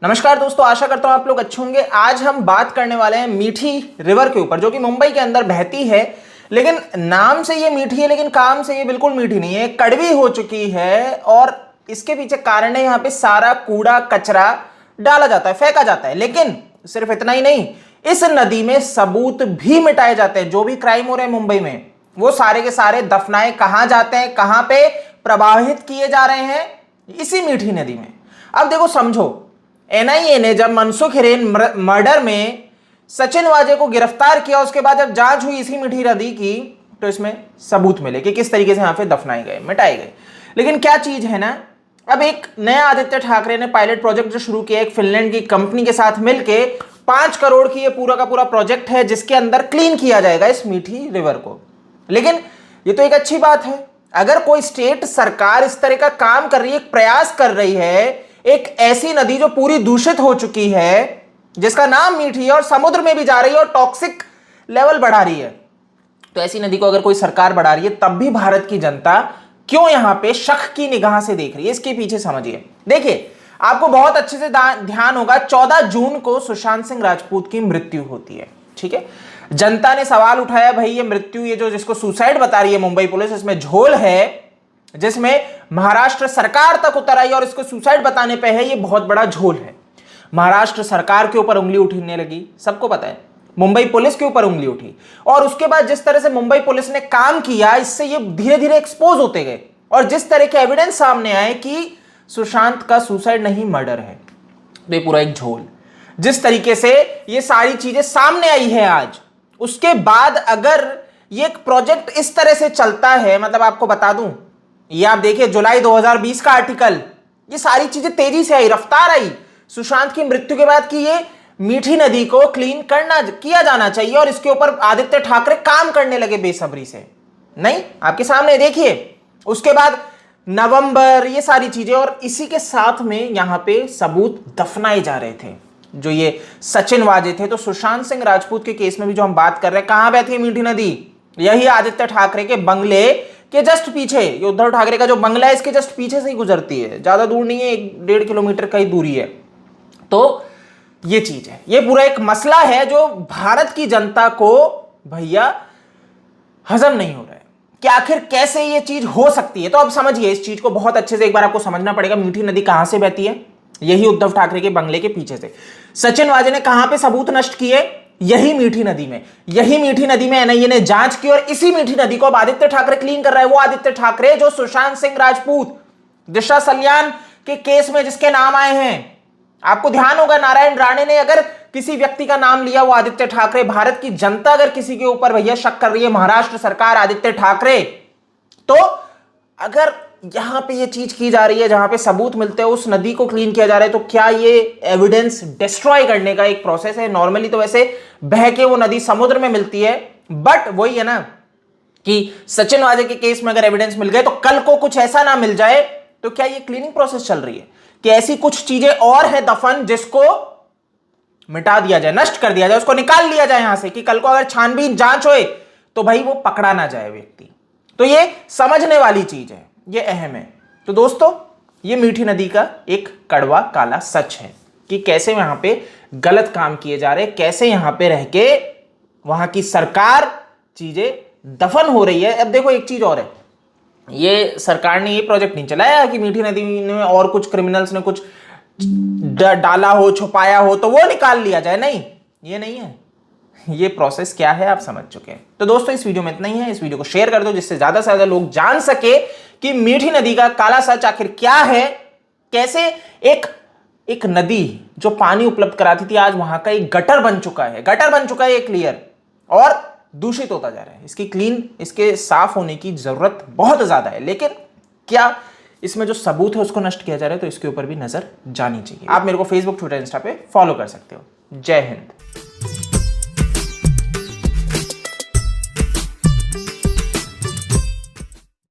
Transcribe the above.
नमस्कार दोस्तों, आशा करता हूं आप लोग अच्छे होंगे। आज हम बात करने वाले हैं मीठी रिवर के ऊपर, जो कि मुंबई के अंदर बहती है। लेकिन नाम से ये मीठी है, लेकिन काम से ये बिल्कुल मीठी नहीं है, कड़वी हो चुकी है। और इसके पीछे कारण है, यहाँ पे सारा कूड़ा कचरा डाला जाता है, फेंका जाता है। लेकिन सिर्फ इतना ही नहीं, इस नदी में सबूत भी मिटाए जाते हैं। जो भी क्राइम हो रहे हैं मुंबई में, वो सारे के सारे दफनाए कहां जाते हैं, कहां पे प्रवाहित किए जा रहे हैं? इसी मीठी नदी में। अब देखो, समझो, एनआईए ने जब मनसुख हिरेन मर्डर में सचिन वाजे को गिरफ्तार किया, उसके बाद जब जांच हुई इसी मीठी नदी की, तो इसमें सबूत मिले कि किस तरीके से यहां पे दफनाए गए, मिटाए गए। लेकिन क्या चीज है ना, अब एक नया आदित्य ठाकरे ने पायलट प्रोजेक्ट जो शुरू किया, एक फिनलैंड की कंपनी के साथ मिलके 5 करोड़ की ये पूरा का पूरा प्रोजेक्ट है, जिसके अंदर क्लीन किया जाएगा इस मीठी रिवर को। लेकिन ये तो एक अच्छी बात है, अगर कोई स्टेट सरकार इस तरह का काम कर रही है, प्रयास कर रही है, एक ऐसी नदी जो पूरी दूषित हो चुकी है, जिसका नाम मीठी है और समुद्र में भी जा रही है और टॉक्सिक लेवल बढ़ा रही है, तो ऐसी नदी को अगर कोई सरकार बढ़ा रही है, तब भी भारत की जनता क्यों यहां पे शक की निगाह से देख रही है? इसके पीछे समझिए। देखिए, आपको बहुत अच्छे से ध्यान होगा, 14 जून को सुशांत सिंह राजपूत की मृत्यु होती है। ठीक है, जनता ने सवाल उठाया, भाई ये मृत्यु, ये जो जिसको सुसाइड बता रही है मुंबई पुलिस, इसमें झोल है, जिसमें महाराष्ट्र सरकार तक उतर आई और इसको सुसाइड बताने पे है। ये बहुत बड़ा झोल है। महाराष्ट्र सरकार के ऊपर उंगली उठने लगी, सबको पता है, मुंबई पुलिस के ऊपर उंगली उठी। और उसके बाद जिस तरह से मुंबई पुलिस ने काम किया, इससे ये धीरे धीरे एक्सपोज होते गए। और जिस तरह के एविडेंस सामने आए कि सुशांत का सुसाइड नहीं मर्डर है, तो ये पूरा एक झोल। जिस तरीके से ये सारी चीजें सामने आई है आज, उसके बाद अगर ये एक प्रोजेक्ट इस तरह से चलता है, मतलब आपको बता दूं, ये आप देखिए जुलाई 2020 का आर्टिकल, ये सारी चीजें तेजी से आई, रफ्तार आई सुशांत की मृत्यु के बाद कि ये मीठी नदी को क्लीन किया जाना चाहिए और इसके ऊपर आदित्य ठाकरे काम करने लगे बेसब्री से। नहीं, आपके सामने देखिए, उसके बाद नवंबर, ये सारी चीजें, और इसी के साथ में यहां पे सबूत दफनाए जा रहे थे। जो ये सचिन वाजे थे, तो सुशांत सिंह राजपूत के केस में भी जो हम बात कर रहे हैं, कहां बहती है मीठी नदी? यही आदित्य ठाकरे के बंगले के जस्ट पीछे, ये उद्धव ठाकरे का जो बंगला है, इसके जस्ट पीछे से ही गुजरती है, ज्यादा दूर नहीं है, 1-1.5 किलोमीटर का ही दूरी है। तो ये चीज है, ये पूरा एक मसला है जो भारत की जनता को भैया हजम नहीं हो रहा है कि आखिर कैसे ये चीज हो सकती है। तो अब समझिए, इस चीज को बहुत अच्छे से एक बार आपको समझना पड़ेगा। मीठी नदी कहां से बहती है? यही उद्धव ठाकरे के बंगले के पीछे से। सचिन वाजे ने कहां पे सबूत नष्ट किए? यही मीठी नदी में। यही मीठी नदी में एनआईए ने जांच की और इसी मीठी नदी को अब आदित्य ठाकरे क्लीन कर रहा है। वो आदित्य ठाकरे जो सुशांत सिंह राजपूत, दिशा सल्यान के केस में जिसके नाम आए हैं, आपको ध्यान होगा, नारायण राणे ने अगर किसी व्यक्ति का नाम लिया, वो आदित्य ठाकरे। भारत की जनता अगर किसी के ऊपर भैया शक कर रही है, महाराष्ट्र सरकार, आदित्य ठाकरे। तो अगर यहां पे ये चीज की जा रही है, जहां पे सबूत मिलते हैं, उस नदी को क्लीन किया जा रहा है, तो क्या ये एविडेंस डिस्ट्रॉय करने का एक प्रोसेस है? नॉर्मली तो वैसे बह के वो नदी समुद्र में मिलती है, बट वही है ना कि सचिन वाजे के केस में अगर एविडेंस मिल गए, तो कल को कुछ ऐसा ना मिल जाए, तो क्या ये क्लीनिंग प्रोसेस चल रही है कि ऐसी कुछ चीजें और है दफन, जिसको मिटा दिया जाए, नष्ट कर दिया जाए, उसको निकाल लिया जाए यहां से, कि कल को अगर छानबीन जांच होए तो भाई वो पकड़ा ना जाए व्यक्ति। तो ये समझने वाली चीज है, ये अहम है। तो दोस्तों, ये मीठी नदी का एक कड़वा काला सच है कि कैसे यहां पे गलत काम किए जा रहे हैं, कैसे यहां पे रह के वहां की सरकार चीजें दफन हो रही है। अब देखो, एक चीज और है, ये सरकार ने ये प्रोजेक्ट नहीं चलाया कि मीठी नदी में और कुछ क्रिमिनल्स ने कुछ डाला हो, छुपाया हो, तो वो निकाल लिया जाए। नहीं, ये नहीं है। ये प्रोसेस क्या है आप समझ चुके हैं। तो दोस्तों, इस वीडियो में इतना ही है। इस वीडियो को शेयर कर दो, जिससे ज्यादा से ज्यादा लोग जान सके कि मीठी नदी का काला सच आखिर क्या है। कैसे एक नदी जो पानी उपलब्ध कराती थी, आज वहां का एक गटर बन चुका है, एक क्लियर, और दूषित होता जा रहा है। इसके साफ होने की जरूरत बहुत ज्यादा है। लेकिन क्या इसमें जो सबूत है उसको नष्ट किया जा रहा है? तो इसके ऊपर भी नजर जानी चाहिए। आप मेरे को फेसबुक, ट्विटर, इंस्टा पे फॉलो कर सकते हो। जय हिंद।